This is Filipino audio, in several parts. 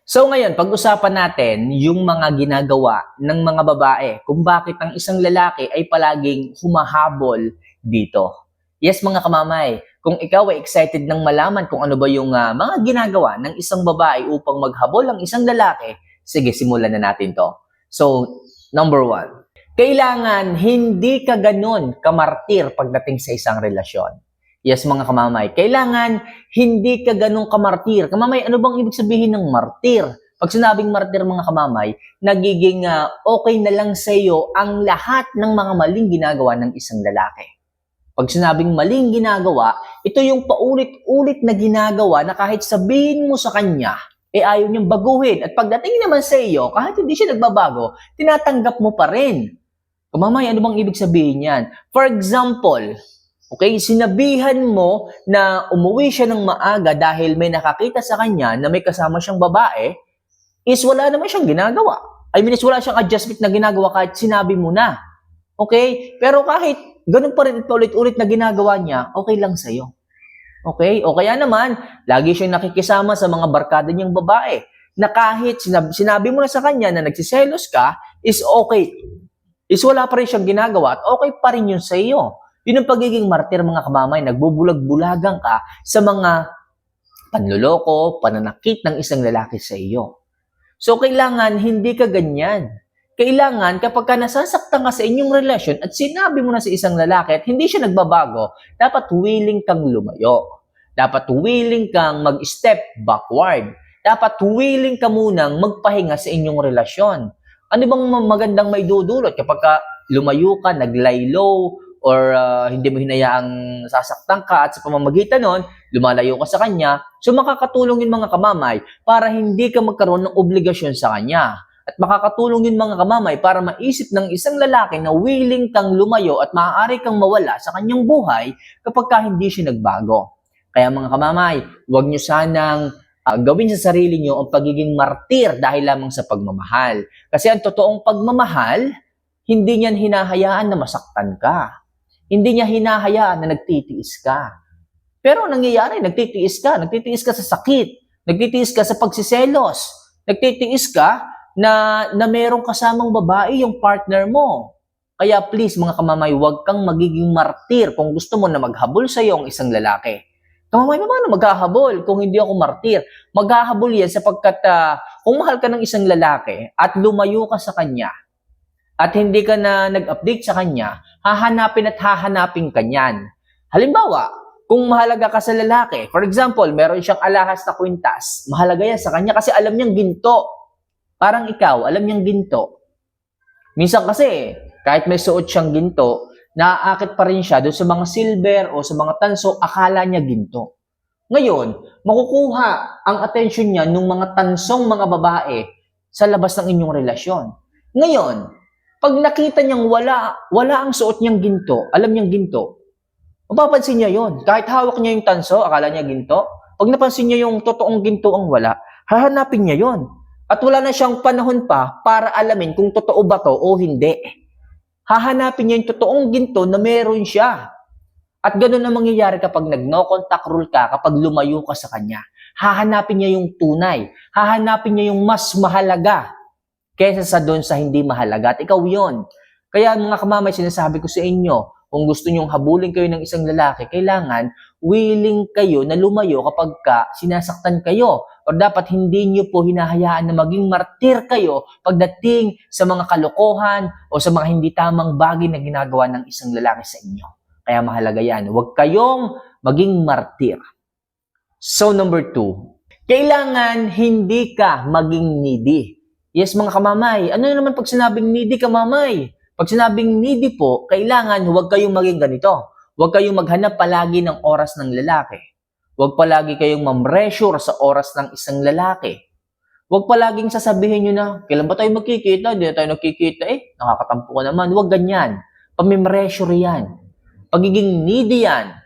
So ngayon, pag-usapan natin yung mga ginagawa ng mga babae kung bakit ang isang lalaki ay palaging humahabol dito. Yes, mga kamamay, kung ikaw ay excited ng malaman kung ano ba yung mga ginagawa ng isang babae upang maghabol ang isang lalaki, sige, simulan na natin to. So, number one, kailangan hindi ka ganun kamartir pagdating sa isang relasyon. Yes, mga kamamay, kailangan hindi ka ganun kamartir. Kamamay, ano bang ibig sabihin ng martir? Pag sinabing martir, mga kamamay, nagiging okay na lang sa iyo ang lahat ng mga maling ginagawa ng isang lalaki. Pag sinabing maling ginagawa, ito yung paulit-ulit na ginagawa na kahit sabihin mo sa kanya, ayaw niyang baguhin. At pagdating naman sa iyo, kahit hindi siya nagbabago, tinatanggap mo pa rin. Kamamay, ano bang ibig sabihin yan? For example, okay, sinabihan mo na umuwi siya ng maaga dahil may nakakita sa kanya na may kasama siyang babae, is wala naman siyang ginagawa. I mean, is wala siyang adjustment na ginagawa kahit sinabi mo na. Okay? Pero kahit ganun pa rin ulit-ulit na ginagawa niya, okay lang sa'yo. Okay? O kaya naman, lagi siyang nakikisama sa mga barkada niyang babae na kahit sinabi mo na sa kanya na nagsiselos ka, is okay. Is wala pa rin siyang ginagawa at okay pa rin yun sa iyo. Yun ang pagiging martir, mga kamamay. Nagbubulag-bulagan ka sa mga panloloko, pananakit ng isang lalaki sa iyo. So, kailangan hindi ka ganyan. Kailangan kapag ka nasasaktan ka sa inyong relasyon at sinabi mo na sa isang lalaki at hindi siya nagbabago, dapat willing kang lumayo. Dapat willing kang mag-step backward. Dapat willing ka munang magpahinga sa inyong relasyon. Ano bang magandang maidudulot kapag ka lumayo ka, nag-lie low, or hindi mo hinayaang sasaktan ka at sa pamamagitan nun, lumalayo ka sa kanya, so makakatulong yun, mga kamamay, para hindi ka magkaroon ng obligasyon sa kanya. At makakatulong yun, mga kamamay, para maisip ng isang lalaki na willing kang lumayo at maaari kang mawala sa kanyang buhay kapag ka hindi siya nagbago. Kaya, mga kamamay, huwag nyo sanang gawin sa sarili nyo ang pagiging martir dahil lamang sa pagmamahal. Kasi ang totoong pagmamahal, hindi niyan hinahayaan na masaktan ka. Hindi niya hinahayaan na nagtitiis ka. Pero nangyayari, nagtitiis ka sa sakit, nagtitiis ka sa pagsiselos, nagtitiis ka na merong kasamang babae yung partner mo. Kaya please, mga kamamay, huwag kang magiging martir kung gusto mo na maghabol sa iyo ang isang lalaki. Kamamay, paano maghahabol kung hindi ako martir? Maghahabol yan sapagkat kung mahal ka ng isang lalaki at lumayo ka sa kanya, at hindi ka na nag-update sa kanya, hahanapin ka niyan. Halimbawa, kung mahalaga ka sa lalaki, for example, meron siyang alahas na kwintas, mahalaga yan sa kanya kasi alam niyang ginto. Parang ikaw, alam niyang ginto. Minsan kasi, kahit may suot siyang ginto, naaakit pa rin siya doon sa mga silver o sa mga tanso, akala niya ginto. Ngayon, makukuha ang atensyon niya ng mga tansong mga babae sa labas ng inyong relasyon. Ngayon, pag nakita niyang wala ang suot niyang ginto, alam niyang ginto, mapapansin niya yon. Kahit hawak niya yung tanso, akala niya ginto. Pag napansin niya yung totoong ginto ang wala, hahanapin niya yon. At wala na siyang panahon pa para alamin kung totoo ba to o hindi. Hahanapin niya yung totoong ginto na meron siya. At ganoon ang mangyayari kapag nag-no contact rule ka, kapag lumayo ka sa kanya. Hahanapin niya yung tunay. Hahanapin niya yung mas mahalaga kaysa sa doon sa hindi mahalaga. At ikaw yon. Kaya, mga kamamay, sinasabi ko sa inyo, kung gusto nyong habulin kayo ng isang lalaki, kailangan willing kayo na lumayo kapag ka sinasaktan kayo. O dapat hindi nyo po hinahayaan na maging martir kayo pagdating sa mga kalokohan o sa mga hindi tamang bagay na ginagawa ng isang lalaki sa inyo. Kaya mahalaga yan. Huwag kayong maging martir. So, number 2, kailangan hindi ka maging needy. Yes, mga kamamay. Ano naman pag sinabing needy, kamamay? Pag sinabing needy po, kailangan huwag kayong maging ganito. Huwag kayong maghanap palagi ng oras ng lalaki. Huwag palagi kayong mamressure sa oras ng isang lalaki. Huwag palaging sasabihin nyo na, kailan ba tayo magkikita? Hindi na tayo nagkikita. Nakakatampo ka naman. Huwag ganyan. Pamimressure yan. Pagiging needy yan.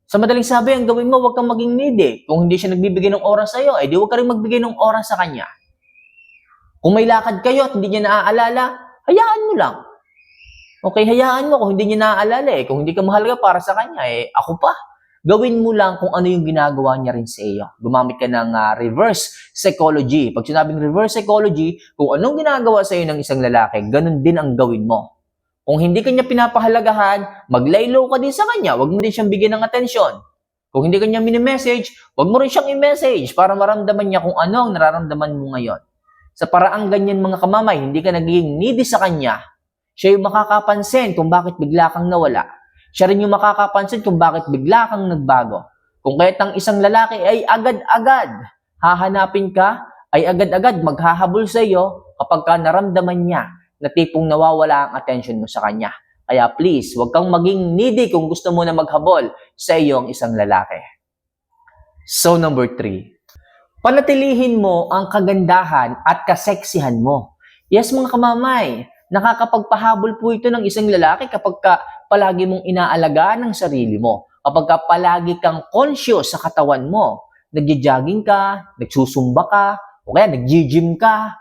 Sa madaling sabi, ang gawin mo, huwag kang maging needy. Kung hindi siya nagbibigay ng oras sa'yo, di huwag ka rin magbigay ng oras sa kanya. Kung may lakad kayo at hindi niya naaalala, hayaan mo lang. Okay, hayaan mo kung hindi niya naaalala Kung hindi ka mahalaga para sa kanya, ako pa. Gawin mo lang kung ano yung ginagawa niya rin sa iyo. Gumamit ka ng reverse psychology. Pag sinabing reverse psychology, kung anong ginagawa sa iyo ng isang lalaki, ganun din ang gawin mo. Kung hindi kanya pinapahalagahan, maglaylo ka din sa kanya. Huwag mo din siyang bigyan ng atensyon. Kung hindi kanya mini-message, huwag mo rin siyang i-message para maramdaman niya kung ano ang nararamdaman mo ngayon. Sa paraang ganyan mga kamamay, hindi ka nagiging needy sa kanya. Siya yung makakapansin kung bakit bigla kang nawala. Siya rin yung makakapansin kung bakit bigla kang nagbago. Kung kaya't ang isang lalaki ay agad-agad hahanapin ka, ay agad-agad maghahabol sa iyo kapag ka naramdaman niya na tipong nawawala ang attention mo sa kanya. Kaya please, huwag kang maging needy kung gusto mo na maghabol sa iyong isang lalaki. So number 3, panatilihin mo ang kagandahan at kaseksihan mo. Yes mga kamamay, nakakapagpahabol po ito ng isang lalaki kapag ka palagi mong inaalagaan ang sarili mo. Kapag ka palagi kang conscious sa katawan mo, nagja-jogging ka, nagsusumba ka, o kaya nag-gym ka.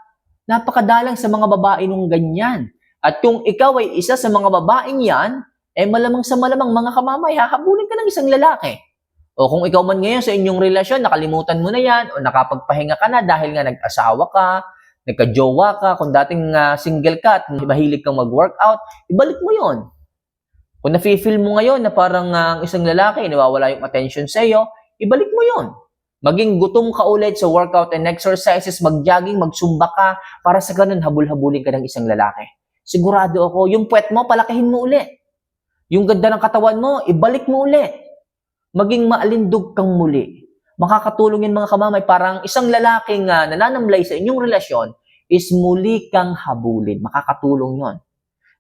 Napakadalang sa mga babae nung ganyan. At kung ikaw ay isa sa mga babaeng yan, malamang sa malamang mga kamamay, hahabulin ka ng isang lalaki. O kung ikaw man ngayon sa inyong relasyon, nakalimutan mo na yan, o nakapagpahinga ka na dahil nga nag-asawa ka, nagka-jowa ka, kung dating single ka at mahilig kang mag-workout, ibalik mo yon. Kung nafe-feel mo ngayon na parang ang isang lalaki, nawawala yung attention sa iyo, ibalik mo yon. Maging gutom ka ulit sa workout and exercises, mag-jogging, magsumba ka, para sa ganun habul-habulin ka ng isang lalaki. Sigurado ako, yung puwet mo, palakihin mo ulit. Yung ganda ng katawan mo, ibalik mo ulit. Maging maalindog kang muli. Makakatulong yan mga kamamay, parang isang lalaking nananamlay sa inyong relasyon is muli kang habulin. Makakatulong yon.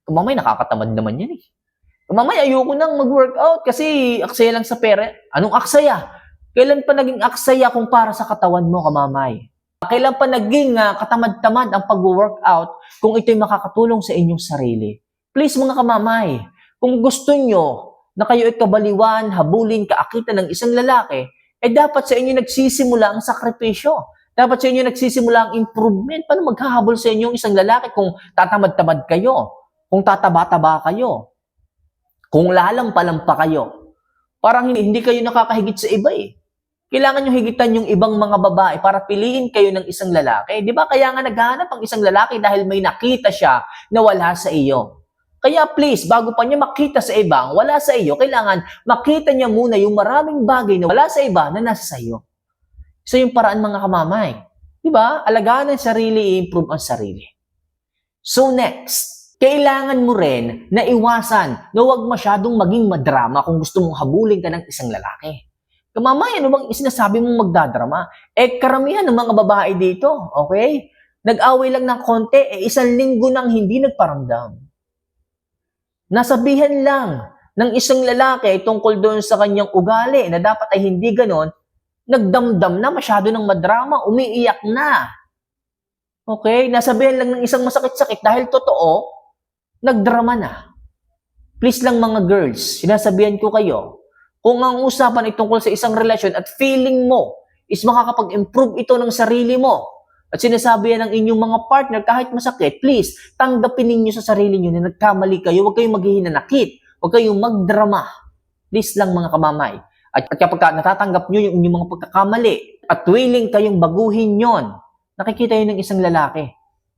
Kamamay, nakakatamad naman yan eh. Kamamay, ayoko nang mag-workout kasi aksaya lang sa pera. Anong aksaya? Kailan pa naging aksaya kung para sa katawan mo, kamamay? Kailan pa naging katamad-tamad ang pag-workout kung ito'y makakatulong sa inyong sarili? Please mga kamamay, kung gusto nyo na kayo ay kabaliwan, habulin, kaakitan ng isang lalaki, dapat sa inyo nagsisimula ang sakripisyo. Dapat sa inyo nagsisimula ang improvement. Paano maghahabol sa inyong isang lalaki kung tatamad-tamad kayo? Kung tataba-taba kayo? Kung lalampa-lampa kayo? Parang hindi kayo nakakahigit sa iba eh. Kailangan nyo higitan yung ibang mga babae para piliin kayo ng isang lalaki. Di ba? Kaya nga naghahanap ang isang lalaki dahil may nakita siya na wala sa iyo. Kaya please, bago pa niya makita sa ibang wala sa iyo, kailangan makita niya muna yung maraming bagay na wala sa iba na nasa sa iyo. So yung paraan mga kamamay. Di ba? Alagaan ang sarili, i-improve ang sarili. So next, kailangan mo rin na iwasan na huwag masyadong maging madrama kung gusto mong habulin ka ng isang lalaki. Kamamay, ano bang sinasabi mong magdadrama? Karamihan ng mga babae dito, okay? Nag-away lang ng konti, isang linggo nang hindi nagparamdam. Nasabihan lang ng isang lalaki tungkol doon sa kanyang ugali na dapat ay hindi ganon, nagdamdam na, masyado ng madrama, umiiyak na. Okay? Nasabihan lang ng isang masakit-sakit dahil totoo, nagdrama na. Please lang mga girls, sinasabihan ko kayo, kung ang usapan ay tungkol sa isang relasyon at feeling mo is makakapag-improve ito ng sarili mo at sinasabi yan ng inyong mga partner kahit masakit, please, tanggapin ninyo sa sarili nyo na nagkamali kayo. Huwag kayong maghihinanakit. Huwag kayong magdrama. Please lang mga kamamay. At kapag natatanggap nyo yung inyong mga pagkakamali at willing kayong baguhin yon, nakikita yun ng isang lalaki.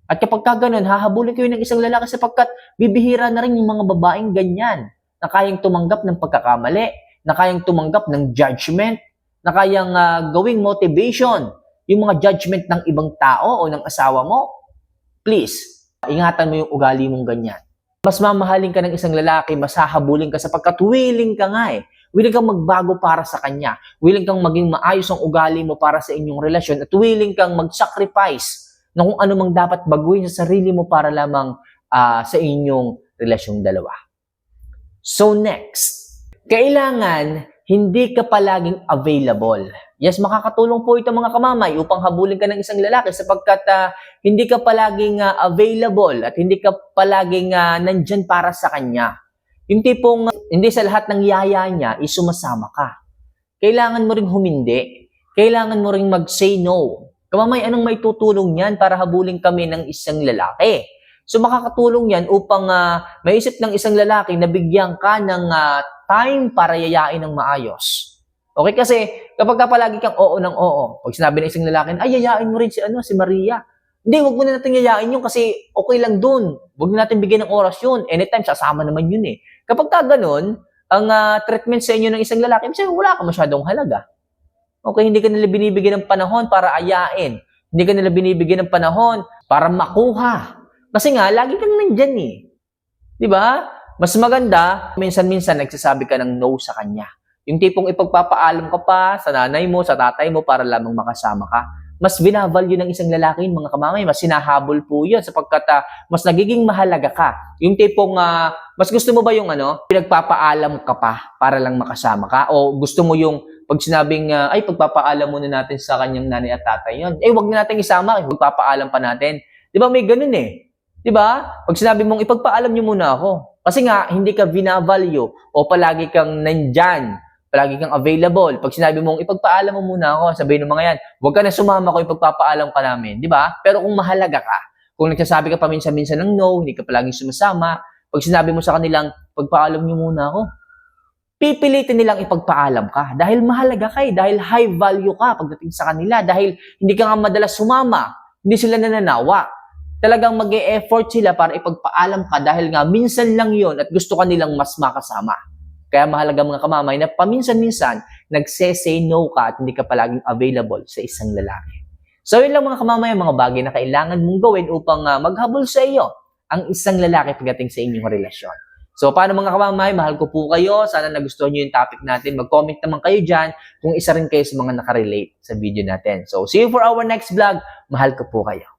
At kapag ganun, hahabulin kayo ng isang lalaki sapagkat bibihira na rin yung mga babaeng ganyan na kayang tumanggap ng pagkakamali, na kayang tumanggap ng judgment, na kayang gawing motivation, yung mga judgment ng ibang tao o ng asawa mo. Please, ingatan mo yung ugali mong ganyan. Mas mamahalin ka ng isang lalaki, mas hahabulin ka sapagkat willing ka nga eh. Willing kang magbago para sa kanya. Willing kang maging maayos ang ugali mo para sa inyong relasyon at willing kang mag-sacrifice na kung ano mang dapat baguhin sa sarili mo para lamang sa inyong relasyong dalawa. So next, kailangan hindi ka palaging available. Yes, makakatulong po ito mga kamamay upang habulin ka ng isang lalaki sapagkat hindi ka palaging available at hindi ka palaging nandyan para sa kanya. Yung tipong hindi sa lahat ng yaya niya sumasama ka. Kailangan mo ring humindi. Kailangan mo ring mag-say no. Kamamay, anong may tutulong yan para habulin kami ng isang lalaki? So makakatulong yan upang maisip ng isang lalaki na bigyan ka ng time para yayain ng maayos. Okay, kasi kapag ka palagi kang oo ng oo, pag sinabi ng isang lalaki, ay, yayain mo rin si Maria. Hindi, wag mo na natin yayain yun kasi okay lang dun. Wag na natin bigyan ng oras yun. Anytime, sasama naman yun eh. Kapag ka ganun, ang treatment sa inyo ng isang lalaki, kasi wala ka masyadong halaga. Okay, hindi ka nila binibigyan ng panahon para ayain. Hindi ka nila binibigyan ng panahon para makuha. Kasi nga, lagi kang nandyan eh. Di ba? Mas maganda, minsan-minsan nagsasabi ka ng no sa kanya. Yung tipong ipagpapaalam ka pa sa nanay mo, sa tatay mo para lamang makasama ka. Mas binavalue ng isang lalaki yun, mga kamamay. Mas sinahabol po yun sapagkat mas nagiging mahalaga ka. Yung tipong, mas gusto mo ba yung pinagpapaalam ka pa para lang makasama ka? O gusto mo yung pag sinabing, ay, pagpapaalam muna natin sa kanyang nanay at tatay yun. Eh, wag na natin isama, pagpapaalam pa natin. Di ba may ganun eh? Di ba? Pag sinabi mong ipagpaalam niyo muna ako. Kasi nga, hindi ka binavalue o palagi kang nandyan, palagi kang available. Pag sinabi mong ipagpaalam mo muna ako, sabihin ng mga yan, huwag ka na sumama ko, ipagpapaalam ka namin. Di ba? Pero kung mahalaga ka, kung nagsasabi ka paminsan-minsan ng no, hindi ka palaging sumasama, pag sinabi mo sa kanilang, pagpaalam niyo muna ako, pipilitin nilang ipagpaalam ka dahil mahalaga ka dahil high value ka pagdating sa kanila, dahil hindi ka nga madalas sumama, hindi sila nananawa. Talagang mag-e-effort sila para ipagpaalam ka dahil nga minsan lang yon at gusto ka nilang mas makasama. Kaya mahalaga mga kamamay na paminsan-minsan nagse-say no ka at hindi ka palaging available sa isang lalaki. So yun lang mga kamamay, mga bagay na kailangan mong gawin upang maghabol sa iyo ang isang lalaki pagdating sa inyong relasyon. So paano mga kamamay, mahal ko po kayo. Sana nagustuhan nyo yung topic natin. Mag-comment naman kayo dyan kung isa rin kayo sa mga nakarelate sa video natin. So see you for our next vlog. Mahal ko po kayo.